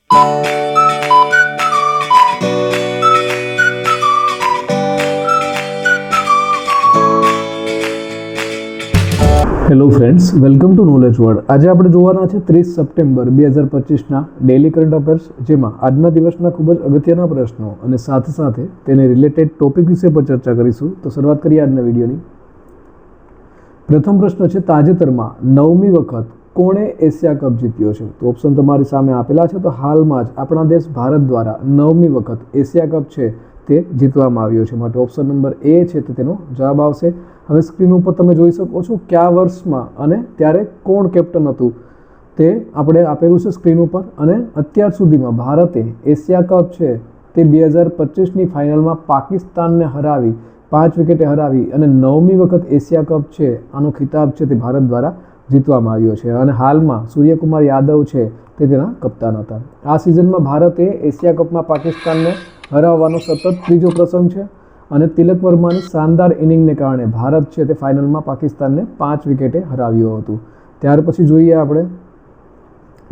Hello friends, welcome to knowledge world. આજે આપણે જોવાના છે 30 સપ્ટેમ્બર 2025ના ડેઇલી કરંટ અફેર્સ, જેમાં આજના દિવસના ખૂબ જ અગત્યના પ્રશ્નો અને સાથે સાથે તેને રિલેટેડ ટોપિક વિશે પર ચર્ચા કરીશું. તો શરૂઆત કરીએ આજના વિડીયોની. પ્રથમ પ્રશ્ન છે, તાજેતરમાં 9મી વખત કોણે એશિયા કપ જીત્યો છે? તો ઓપ્શન તમારી સામે આપેલા છે. તો હાલમાં જ આપણા દેશ ભારત દ્વારા 9મી વખત એશિયા કપ છે તે જીતવામાં આવ્યો છે, માટે ઓપ્શન નંબર એ છે તે તેનો જવાબ આવશે. હવે સ્ક્રીન ઉપર તમે જોઈ શકો છો કયા વર્ષમાં અને ત્યારે કોણ કેપ્ટન હતું તે આપણે આપેલું છે સ્ક્રીન ઉપર. અને અત્યાર સુધીમાં ભારતે એશિયા કપ છે તે 2025ની ફાઇનલમાં પાકિસ્તાનને હરાવી 5 વિકેટે હરાવી અને 9મી વખત એશિયા કપ છે આનો ખિતાબ છે તે ભારત દ્વારા જીતવામાં આવ્યો છે. અને હાલમાં સૂર્યકુમાર યાદવ છે તે તેના કપ્તાન હતા. આ સિઝનમાં ભારતે એશિયા કપમાં પાકિસ્તાનને હરાવવાનો સતત ત્રીજો પ્રસંગ છે અને તિલક વર્માની શાનદાર ઇનિંગને કારણે ભારત છે તે ફાઇનલમાં પાકિસ્તાનને 5 વિકેટે હરાવ્યું હતું. ત્યાર પછી જોઈએ આપણે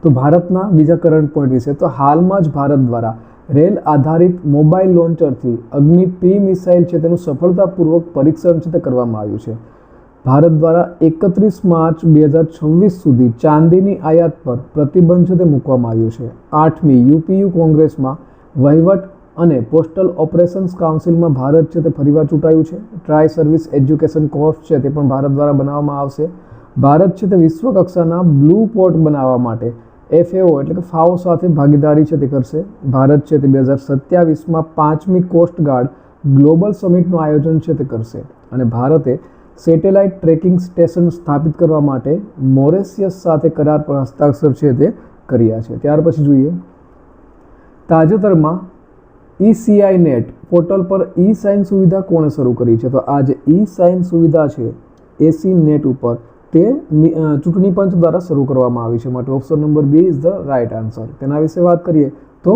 તો ભારતના બીજા કરંટ પોઈન્ટ વિશે. તો હાલમાં જ ભારત દ્વારા રેલ આધારિત મોબાઈલ લોન્ચરથી અગ્નિ P મિસાઇલ છે તેનું સફળતાપૂર્વક પરીક્ષણ છે તે કરવામાં આવ્યું છે. ભારત દ્વારા 31 માર્ચ 2026 સુધી ચાંદીની આયાત પર પ્રતિબંધ છે તે મૂકવામાં આવ્યો છે. 8મી UPU કોંગ્રેસમાં વહીવટ અને પોસ્ટલ ઓપરેશન્સ કાઉન્સિલમાં ભારત છે તે ફરીવાર ચૂંટાયું છે. ટ્રાય સર્વિસ એજ્યુકેશન કોર્પ્સ છે તે પણ ભારત દ્વારા બનાવવામાં આવશે. ભારત છે તે વિશ્વ કક્ષાના બ્લુ પોર્ટ બનાવવા માટે FAO એટલે કે FAO સાથે ભાગીદારી છે તે કરશે. ભારત છે તે 2027માં 5મી કોસ્ટ ગાર્ડ ગ્લોબલ સમિટનું આયોજન છે તે કરશે. અને ભારતે સેટેલાઇટ ટ્રેકિંગ સ્ટેશન સ્થાપિત કરવા માટે મોરેશિયસ સાથે કરાર પર હસ્તાક્ષર છે તે કર્યા છે. ત્યાર પછી જોઈએ તાજેતરમાં ECI નેટ પોર્ટલ પર E-સાઇન સુવિધા કોણે શરૂ કરી છે? તો આ જે E-સાઇન સુવિધા છે EC નેટ ઉપર તે ચૂંટણી પંચ દ્વારા શરૂ કરવામાં આવી છે, માટે option number B is the right answer. તેના વિશે વાત કરીએ તો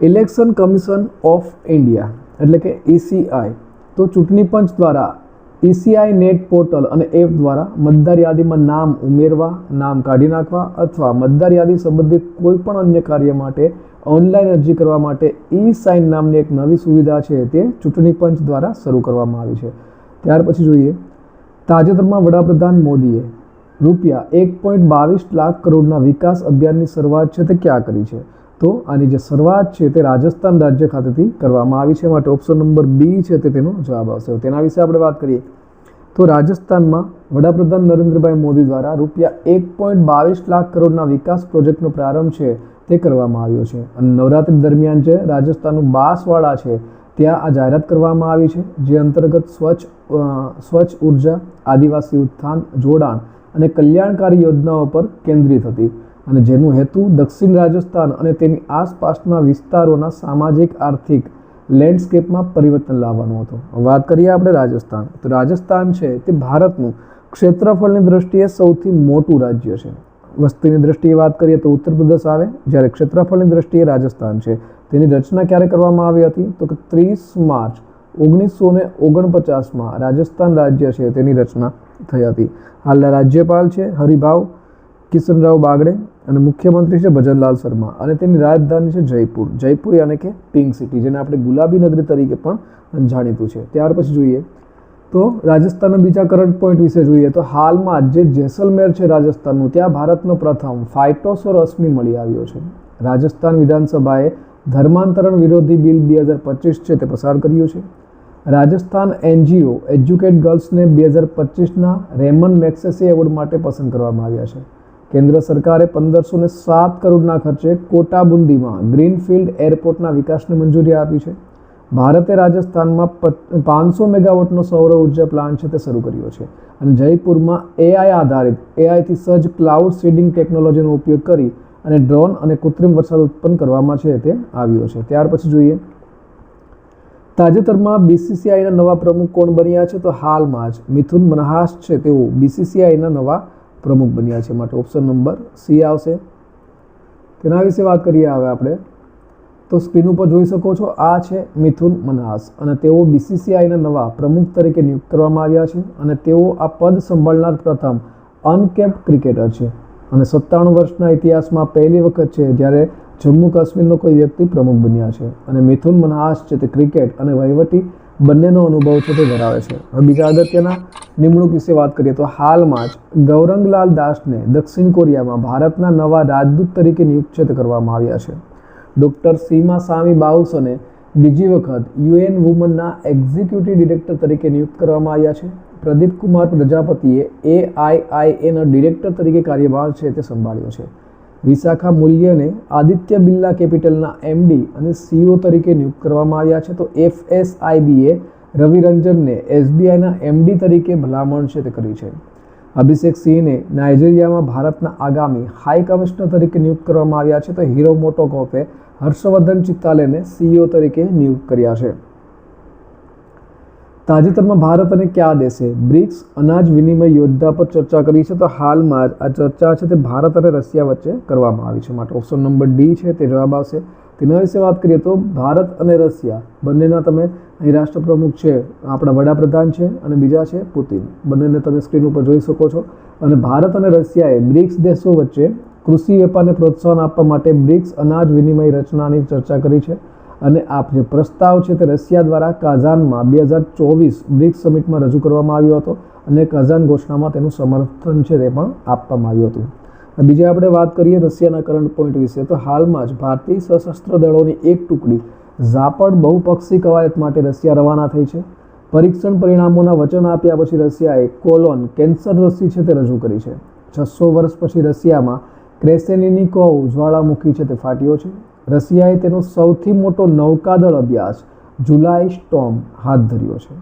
ઇલેક્શન કમિશન ઓફ ઇન્ડિયા એટલે કે ECI તો ચૂંટણી પંચ દ્વારા ECI નેટ પોર્ટલ અને એપ દ્વારા મતદાર યાદીમાં નામ ઉમેરવા, નામ કાઢી નાખવા અથવા મતદાર યાદી સંબંધિત કોઈ પણ અન્ય કાર્ય માટે ઓનલાઈન અરજી કરવા માટે E-સાઇન નામની એક નવી સુવિધા છે તે ચૂંટણી પંચ દ્વારા શરૂ કરવામાં આવી છે. ત્યાર પછી જોઈએ તાજેતરમાં વડાપ્રધાન મોદીએ રૂપિયા 1.22 લાખ કરોડના વિકાસ અભિયાનની શરૂઆત છે તે ક્યાં કરી છે? તો આની જે શરૂઆત છે તે રાજસ્થાન રાજ્ય ખાતેથી કરવામાં આવી છે, માટે ઓપ્શન નંબર B છે તે તેનો જવાબ આવશે. તેના વિશે આપણે વાત કરીએ તો રાજસ્થાનમાં વડાપ્રધાન નરેન્દ્રભાઈ મોદી દ્વારા રૂપિયા 1.22 લાખ કરોડના વિકાસ પ્રોજેક્ટનો પ્રારંભ છે તે કરવામાં આવ્યો છે. અને નવરાત્રી દરમિયાન જે રાજસ્થાનનું બાંસવાડા છે ત્યાં આ જાહેરાત કરવામાં આવી છે, જે અંતર્ગત સ્વચ્છ ઉર્જા, આદિવાસી ઉત્થાન, જોડાણ અને કલ્યાણકારી યોજનાઓ પર કેન્દ્રિત હતી અને જેનો હેતુ દક્ષિણ રાજસ્થાન અને તેની આસપાસના વિસ્તારોના સામાજિક આર્થિક લેન્ડસ્કેપમાં પરિવર્તન લાવવાનો હતો. વાત કરીએ આપણે રાજસ્થાન તો રાજસ્થાન છે તે ભારતનું ક્ષેત્રફળની દ્રષ્ટિએ સૌથી મોટું રાજ્ય છે. વસ્તીની દ્રષ્ટિએ વાત કરીએ તો ઉત્તર પ્રદેશ આવે, જ્યારે ક્ષેત્રફળની દ્રષ્ટિએ રાજસ્થાન છે. તેની રચના ક્યારે કરવામાં આવી હતી? તો કે 30 માર્ચ 1949માં રાજસ્થાન રાજ્ય છે તેની રચના થઈ હતી. હાલના રાજ્યપાલ છે હરિભાવ કિશનરાવ બાગડે અને મુખ્યમંત્રી છે ભજનલાલ શર્મા અને તેની રાજધાની છે જયપુર. જયપુર યાની કે પિંક સિટી, જેને આપણે ગુલાબી નગરી તરીકે પણ જાણીતું છે. ત્યાર પછી જોઈએ તો રાજસ્થાનના બીજા કરંટ પોઈન્ટ વિશે જોઈએ તો હાલમાં જે જેસલમેર છે રાજસ્થાનનું, ત્યાં ભારતનો પ્રથમ ફાઇટોસોર અશ્મિ મળી આવ્યો છે. રાજસ્થાન વિધાનસભાએ ધર્માંતરણ વિરોધી બિલ 2025 છે તે પસાર કર્યું છે. રાજસ્થાન NGO એજ્યુકેટ ગર્લ્સને 2025ના રેમન મેગ્સેસે એવોર્ડ માટે પસંદ કરવામાં આવ્યા છે. કેન્દ્ર સરકારે 1507 કરોડના ખર્ચે કોટાબુંદીમાં ગ્રીનફિલ્ડ એરપોર્ટના વિકાસને મંજૂરી આપી છે. ભારતે રાજસ્થાનમાં 500 મેગાવોટનો સૌર ઉર્જા પ્લાન્ટ છે તે શરૂ કર્યો છે અને જયપુરમાં AI આધારિત AIથી સજ્જ ક્લાઉડ સીડિંગ ટેકનોલોજીનો ઉપયોગ કરી અને ડ્રોન અને કૃત્રિમ વરસાદ ઉત્પન્ન કરવામાં છે તે આવ્યો છે. ત્યાર પછી જોઈએ તાજેતરમાં BCCIના નવા પ્રમુખ કોણ બન્યા છે? તો હાલમાં જ મિથુન મનહાસ છે તેઓ BCCIના નવા પ્રમુખ બન્યા છે, માટે ઓપ્શન નંબર C આવશે. તેના વિશે વાત કરીએ હવે આપણે તો સ્ક્રીન ઉપર જોઈ શકો છો આ છે મિથુન મનહાસ અને તેઓ BCCIના નવા પ્રમુખ તરીકે નિયુક્ત કરવામાં આવ્યા છે અને તેઓ આ પદ સંભાળનાર પ્રથમ અનકેપ્ડ ક્રિકેટર છે. અને 97 વર્ષના ઇતિહાસમાં પહેલી વખત છે જ્યારે જમ્મુ કાશ્મીરનો કોઈ વ્યક્તિ પ્રમુખ બન્યા છે. અને મિથુન મનહાસ છે તે ક્રિકેટ અને વહીવટી બંનેનો અનુભવ છે તે ધરાવે છે. હવે બીજા અગત્યના નિમણૂક વિશે વાત કરીએ તો હાલમાં જ ગૌરંગલાલ દાસને દક્ષિણ કોરિયામાં ભારતના નવા રાજદૂત તરીકે નિયુક્ત છે તે કરવામાં આવ્યા છે. ડૉક્ટર સીમા સામી બાઉસને બીજી વખત UN વુમનના એક્ઝિક્યુટિવ ડિરેક્ટર તરીકે નિયુક્ત કરવામાં આવ્યા છે. પ્રદીપ કુમાર પ્રજાપતિએ AIIAના ડિરેક્ટર તરીકે કાર્યભાર છે તે સંભાળ્યો છે. વિશાખા મૂલ્યને આદિત્ય બિરલા કેપિટલના MD અને CEO તરીકે નિયુક્ત કરવામાં આવ્યા છે. તો FSIBએ રવિરંજનને SBIના MD તરીકે ભલામણ છે તે કરી છે. અભિષેક સિંહને નાઇજીરિયામાં ભારતના આગામી હાઈ કમિશનર તરીકે નિયુક્ત કરવામાં આવ્યા છે. તો હીરો મોટોકોર્પે હર્ષવર્ધન ચિત્તાલેને CEO તરીકે નિયુક્ત કર્યા છે. તાજેતરમાં ભારત અને કયા દેશે બ્રિક્સ અનાજ વિનિમય યોજના પર ચર્ચા કરી છે? તો હાલમાં જ આ ચર્ચા છે તે ભારત અને રશિયા વચ્ચે કરવામાં આવી છે. માટે ઓપ્શન નંબર D છે તે જવાબ આવશે. તેના વિશે વાત કરીએ તો ભારત અને રશિયા બંનેના તમે અહીં રાષ્ટ્રપ્રમુખ છે આપણા વડાપ્રધાન છે અને બીજા છે પુતિન. બંનેને તમે સ્ક્રીન ઉપર જોઈ શકો છો. અને ભારત અને રશિયાએ બ્રિક્સ દેશો વચ્ચે કૃષિ વેપારને પ્રોત્સાહન આપવા માટે બ્રિક્સ અનાજ વિનિમય રચનાની ચર્ચા કરી છે. અને આ જે પ્રસ્તાવ છે તે રશિયા દ્વારા કાઝાનમાં 2024 બ્રિક્સ સમિટમાં રજૂ કરવામાં આવ્યો હતો અને કાઝાન ઘોષણામાં તેનું સમર્થન છે તે પણ આપવામાં આવ્યું હતું. બીજી આપણે વાત કરીએ રશિયાના કરંટ પોઈન્ટ વિશે તો હાલમાં જ ભારતીય સશસ્ત્ર દળોની એક ટુકડી ઝાપડ બહુપક્ષી કવાયત માટે રશિયા રવાના થઈ છે. પરીક્ષણ પરિણામોના વચન આપ્યા પછી રશિયાએ કેન્સર રસી છે તે રજૂ કરી છે. 600 વર્ષ પછી રશિયામાં ક્રેસેનિનિકોવ જ્વાળામુખી છે તે ફાટ્યો છે. રશિયાએ તેનો સૌથી મોટો નૌકાદળ અભ્યાસ જુલાઈ સ્ટોર્મ હાથ ધર્યો છે.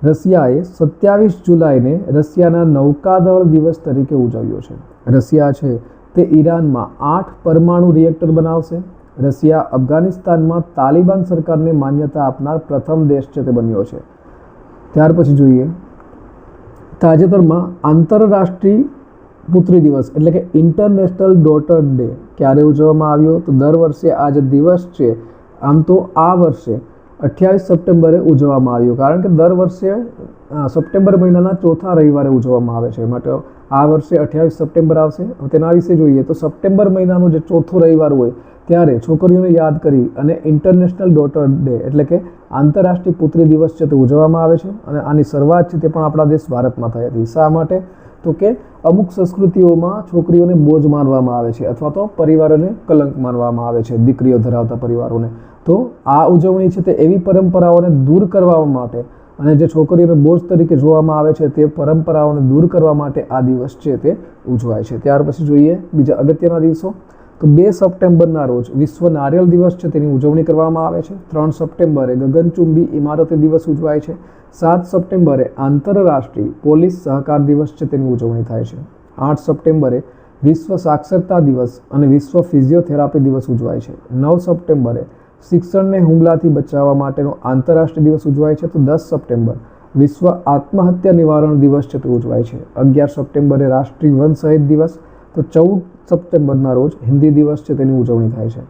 રશિયાએ 27 જુલાઈને રશિયાના નૌકાદળ દિવસ તરીકે ઉજવ્યો છે. રશિયા છે તે ઈરાનમાં 8 પરમાણુ રિએક્ટર બનાવશે. રશિયા અફઘાનિસ્તાનમાં તાલિબાન સરકારને માન્યતા આપનાર પ્રથમ દેશ છે તે બન્યો છે. ત્યાર પછી જોઈએ તાજેતરમાં આંતરરાષ્ટ્રીય પુત્રી દિવસ એટલે કે ઇન્ટરનેશનલ ડોટર ડે ક્યારે ઉજવવામાં આવ્યો? તો દર વર્ષે આ જે દિવસ છે આમ તો આ વર્ષે 28 સપ્ટેમ્બરે ઉજવવામાં આવ્યો, કારણ કે દર વર્ષે સપ્ટેમ્બર મહિનાના ચોથા રવિવારે ઉજવવામાં આવે છે. માટે આ વર્ષે 28 સપ્ટેમ્બર આવશે. તેના વિશે જોઈએ તો સપ્ટેમ્બર મહિનાનો જે ચોથો રવિવાર હોય ત્યારે છોકરીઓને યાદ કરી અને ઇન્ટરનેશનલ ડોટર ડે એટલે કે આંતરરાષ્ટ્રીય પુત્રી દિવસ છે તે ઉજવવામાં આવે છે. અને આની શરૂઆત છે તે પણ આપણા દેશ ભારતમાં થઈ હતી. શા માટે? તો કે અમુક સંસ્કૃતિઓમાં છોકરીઓને બોજ માનવામાં આવે છે અથવા તો પરિવારોને કલંક માનવામાં આવે છે, દીકરીઓ ધરાવતા પરિવારોને. તો આ ઉજવણી છે તે એવી પરંપરાઓને દૂર કરવા માટે અને જે છોકરીઓને બોજ તરીકે જોવામાં આવે છે તે પરંપરાઓને દૂર કરવા માટે આ દિવસ છે તે ઉજવાય છે. ત્યાર પછી જોઈએ બીજા અગત્યના દિવસો. તો 2 સપ્ટેમ્બરના રોજ વિશ્વ નારિયેળ દિવસ છે તેની ઉજવણી કરવામાં આવે છે. 3 સપ્ટેમ્બરે ગગનચુંબી ઇમારતી દિવસ ઉજવાય છે. 7 સપ્ટેમ્બરે આંતરરાષ્ટ્રીય પોલીસ સહકાર દિવસ છે તેની ઉજવણી થાય છે. 8 સપ્ટેમ્બરે વિશ્વ સાક્ષરતા દિવસ અને વિશ્વ ફિઝિયોથેરાપી દિવસ ઉજવાય છે. 9 સપ્ટેમ્બરે શિક્ષણને હુમલાથી બચાવવા માટેનો આંતરરાષ્ટ્રીય દિવસ ઉજવાય છે. તો 10 સપ્ટેમ્બર વિશ્વ આત્મહત્યા નિવારણ દિવસ છે તે ઉજવાય છે. 11 સપ્ટેમ્બરે રાષ્ટ્રીય વન શહીદ દિવસ. તો 14 સપ્ટેમ્બરના રોજ હિન્દી દિવસ છે તેની ઉજવણી થાય છે.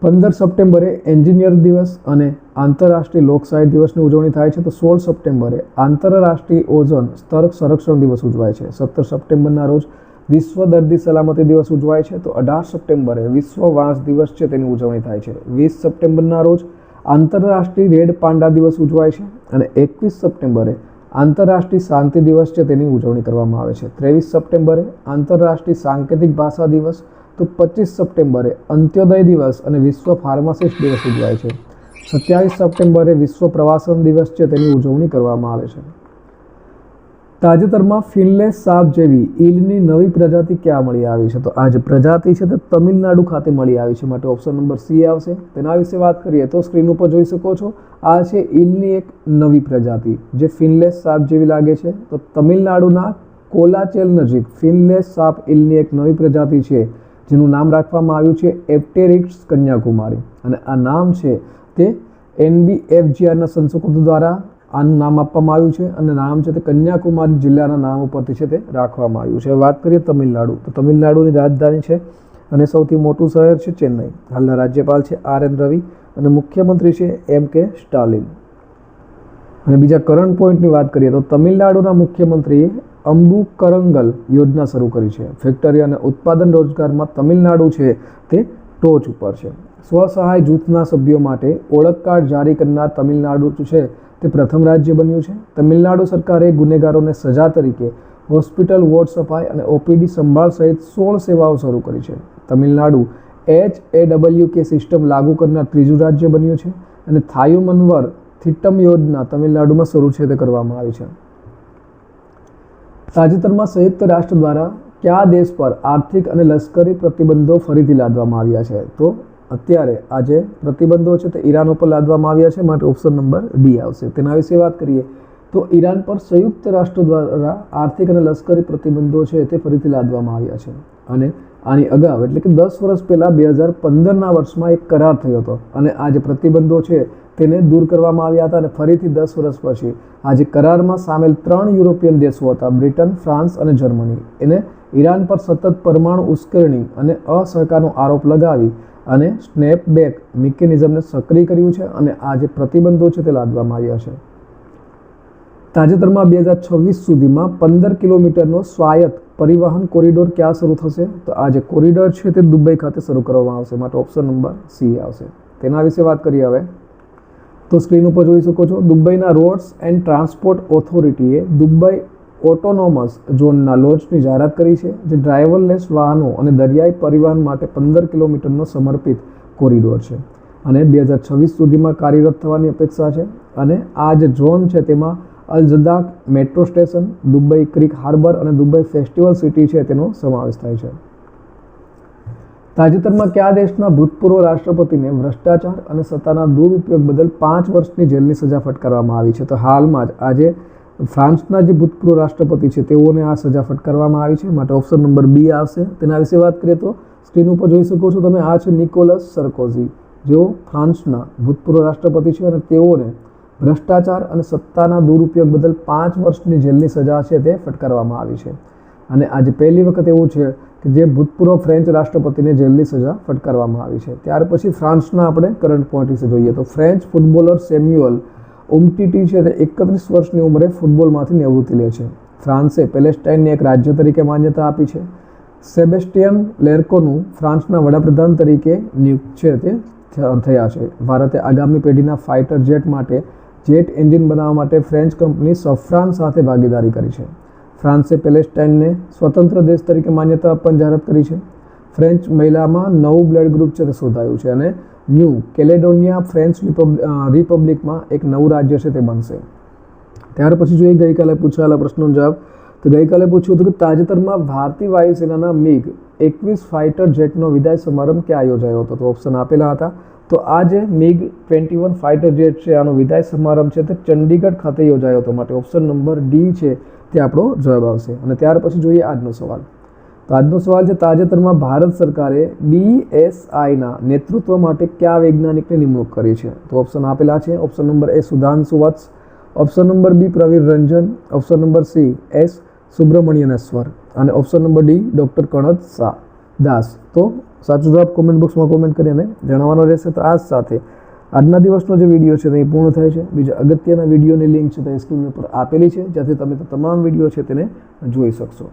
15 સપ્ટેમ્બરે એન્જિનિયર દિવસ અને આંતરરાષ્ટ્રીય લોકશાહી દિવસની ઉજવણી થાય છે. તો 16 સપ્ટેમ્બરે આંતરરાષ્ટ્રીય ઓઝોન સ્તર સંરક્ષણ દિવસ ઉજવાય છે. 17 સપ્ટેમ્બરના રોજ વિશ્વ દર્દી સલામતી દિવસ ઉજવાય છે. તો 18 સપ્ટેમ્બરે વિશ્વ વાંસ દિવસ છે તેની ઉજવણી થાય છે. 20 સપ્ટેમ્બરના રોજ આંતરરાષ્ટ્રીય રેડ પાંડા દિવસ ઉજવાય છે. અને 21 સપ્ટેમ્બરે આંતરરાષ્ટ્રીય શાંતિ દિવસ છે તેની ઉજવણી કરવામાં આવે છે. 23 સપ્ટેમ્બરે આંતરરાષ્ટ્રીય સાંકેતિક ભાષા દિવસ. તો 25 સપ્ટેમ્બરે અંત્યોદય દિવસ અને વિશ્વ ફાર્માસિસ્ટ દિવસ ઉજવાય છે. 27 સપ્ટેમ્બરે વિશ્વ પ્રવાસન દિવસ છે તેની ઉજવણી કરવામાં આવે છે. તાજેતરમાં ફિનલેસ સાપ જેવી ઈલની નવી પ્રજાતિ ક્યાં મળી આવી છે? તો આ જે પ્રજાતિ છે તે તમિલનાડુ ખાતે મળી આવી છે. માટે ઓપ્શન નંબર C આવશે. તેના વિશે વાત કરીએ તો સ્ક્રીન ઉપર જોઈ શકો છો. આ છે ઈલની એક નવી પ્રજાતિ જે ફિનલેસ સાપ જેવી લાગે છે. તો તમિલનાડુના કોલાચેલ નજીક ફિનલેસ સાપ ઈલની એક નવી પ્રજાતિ છે જેનું નામ રાખવામાં આવ્યું છે એપ્ટેરિક્સ કન્યાકુમારી. અને આ નામ છે તે NBFGRના સંશોધકો દ્વારા આનું નામ આપવામાં આવ્યું છે અને નામ છે તે કન્યાકુમારી જિલ્લાના નામ ઉપરથી છે તે રાખવામાં આવ્યું છે. વાત કરીએ તમિલનાડુ, તો તમિલનાડુની રાજધાની છે અને સૌથી મોટું શહેર છે ચેન્નઈ. હાલના રાજ્યપાલ છે RN રવિ અને મુખ્યમંત્રી છે MK સ્ટાલિન. અને બીજા કરંટ પોઈન્ટની વાત કરીએ તો તમિલનાડુના મુખ્યમંત્રીએ અંબુ કરંગલ યોજના શરૂ કરી છે. ફેક્ટરી અને ઉત્પાદન રોજગારમાં તમિલનાડુ છે તે ટોચ ઉપર છે. સ્વસહાય જૂથના સભ્યો માટે ઓળખ કાર્ડ જારી કરનાર તમિલનાડુ છે તે પ્રથમ રાજ્ય બન્યું છે. તમિલનાડુ સરકારે ગુનેગારોને સજા તરીકે હોસ્પિટલ, વોર્ડ સફાઈ અને ઓપીડી સંભાળ સહિત 16 સેવાઓ શરૂ કરી છે. તમિલનાડુ HAWK સિસ્ટમ લાગુ કરનાર ત્રીજું રાજ્ય બન્યું છે અને થાયુમનવર થિટ્ટમ યોજના તમિલનાડુમાં શરૂ છે તે કરવામાં આવી છે. તાજેતરમાં સંયુક્ત રાષ્ટ્ર દ્વારા કયા દેશ પર આર્થિક અને લશ્કરી પ્રતિબંધો ફરીથી લાદવામાં આવ્યા છે? તો અત્યારે આ જે પ્રતિબંધો છે તે ઈરાન ઉપર લાદવામાં આવ્યા છે, માટે ઓપ્શન નંબર ડી આવશે. તેના વિશે વાત કરીએ તો ઈરાન પર સંયુક્ત રાષ્ટ્ર દ્વારા આર્થિક અને લશ્કરી પ્રતિબંધો છે તે ફરીથી લાદવામાં આવ્યા છે. અને આની અગાઉ એટલે કે 10 વર્ષ પહેલાં 2015ના વર્ષમાં એક કરાર થયો હતો અને આ જે પ્રતિબંધો છે તેને દૂર કરવામાં આવ્યા હતા અને ફરીથી 10 વર્ષ પછી આ જે કરારમાં સામેલ 3 યુરોપિયન દેશો હતા, બ્રિટન, ફ્રાન્સ અને જર્મની, એને ઈરાન પર સતત પરમાણુ ઉશ્કેરણી અને અસહકારનો આરોપ લગાવી અને સ્નેપબેક મિકેનિઝમને સક્રિય કર્યું છે અને આ જે પ્રતિબંધો છે તે લાદવામાં આવ્યા છે. તાજેતરમાં 2026 સુધીમાં 15 કિલોમીટરનો સ્વાયત્ત પરિવહન કોરિડોર ક્યાં શરૂ થશે? તો આ જે કોરિડોર છે તે દુબઈ ખાતે શરૂ કરવામાં આવશે, માટે ઓપ્શન નંબર સી આવશે. તેના વિશે વાત કરીએ હવે તો સ્ક્રીન ઉપર જોઈ શકો છો દુબઈના રોડ્સ એન્ડ ટ્રાન્સપોર્ટ ઓથોરિટીએ દુબઈ ઓટોનોમસ ઝોનના લોન્ચની જાહેરાત કરી છે, જે ડ્રાઈવરલેસ વાહનો અને દરિયાઈ પરિવહન માટે 15 કિલોમીટરનો સમર્પિત કોરિડોર છે અને 2026 સુધીમાં કાર્યરત થવાની અપેક્ષા છે. અને આ જે ઝોન છે તેમાં અલ-જદાક metro station, Dubai creek harbour અને દુબઈ ફેસ્ટિવલ સિટી છે તેનો સમાવેશ થાય છે. તાજેતરમાં કયા દેશના ભૂતપૂર્વ રાષ્ટ્રપતિને ભ્રષ્ટાચાર અને સત્તાના દુરુપયોગ બદલ 5 વર્ષની જેલની સજા ફટકારવામાં આવી છે? તો હાલમાં જ આજે ફ્રાન્સના જે ભૂતપૂર્વ રાષ્ટ્રપતિ છે તેઓને આ સજા ફટકારવામાં આવી છે, માટે ઓપ્શન નંબર બી આવશે. તેના વિશે વાત કરીએ તો સ્ક્રીન ઉપર જોઈ શકો છો તમે, આ છે નિકોલસ સરકોઝી, જેઓ ફ્રાન્સના ભૂતપૂર્વ રાષ્ટ્રપતિ છે અને તેઓને ભ્રષ્ટાચાર અને સત્તાના દુરુપયોગ બદલ 5 વર્ષની જેલની સજા છે તે ફટકારવામાં આવી છે. અને આજે પહેલી વખત એવું છે કે જે ભૂતપૂર્વ ફ્રેન્ચ રાષ્ટ્રપતિને જેલની સજા ફટકારવામાં આવી છે. ત્યાર પછી ફ્રાન્સના આપણે કરંટ પોઈન્ટ વિશે જોઈએ તો ફ્રેન્ચ ફૂટબોલર સેમ્યુઅલ ઉમટીટી છે તે 31 વર્ષની ઉંમરે ફૂટબોલમાંથી નિવૃત્તિ લે છે. ફ્રાન્સે પેલેસ્ટાઇનને એક રાજ્ય તરીકે માન્યતા આપી છે. સેબેસ્ટિયન લેર્કોનું ફ્રાન્સના વડાપ્રધાન તરીકે નિયુક્ત છે તે થયા છે. ભારતે આગામી પેઢીના ફાઇટર જેટ માટે જેટ એન્જિન બનાવવા માટે ફ્રેન્ચ કંપની સફ્રાન સાથે ભાગીદારી કરી છે. ફ્રાન્સે પેલેસ્ટાઇનને સ્વતંત્ર દેશ તરીકે માન્યતા આપવાની જાહેરાત કરી છે. ફ્રેન્ચ મહિલામાં નવું બ્લડ ગ્રુપ છે તે શોધાયું છે અને ન્યૂ કેલેડોનિયા ફ્રેન્ચ રિપબ્લિકમાં એક નવું રાજ્ય છે તે બનશે. ત્યાર પછી જોઈએ ગઈકાલે પૂછાયેલા પ્રશ્નનો જવાબ. તો ગઈકાલે પૂછ્યું હતું કે તાજેતરમાં ભારતીય વાયુસેનાના MiG-21 ફાઇટર જેટનો વિદાય સમારંભ ક્યાં યોજાયો હતો? તો ઓપ્શન આપેલા હતા. તો આ જે MiG-21 ફાઇટર જેટ છે આનો વિદાય સમારંભ છે તે ચંડીગઢ ખાતે યોજાયો હતો, માટે ઓપ્શન નંબર ડી છે તે આપણો જવાબ આવશે. અને ત્યાર પછી જોઈએ આજનો સવાલ. તો આજનો સવાલ છે તાજેતરમાં ભારત સરકારે BSIના નેતૃત્વ માટે કયા વૈજ્ઞાનિકની નિમણૂક કરી છે? તો ઓપ્શન આપેલા છે. Option number A Sudhanshu Vats, option number B Pravir Ranjan, option number C S Subramanyaneshwar અને option number D doctor Kanad Das. તો સાચો જવાબ કોમેન્ટ બોક્સમાં કોમેન્ટ કરીને જણાવવાનો રહેશે. તો આ સાથે આજના દિવસનો જે વિડીયો છે તે પૂર્ણ થાય છે. બીજા અગત્યના વિડીયોની લિંક છે તે સ્ક્રીન પર આપેલી છે, જ્યાંથી તમે તમામ વિડીયો છે તેને જોઈ શકશો.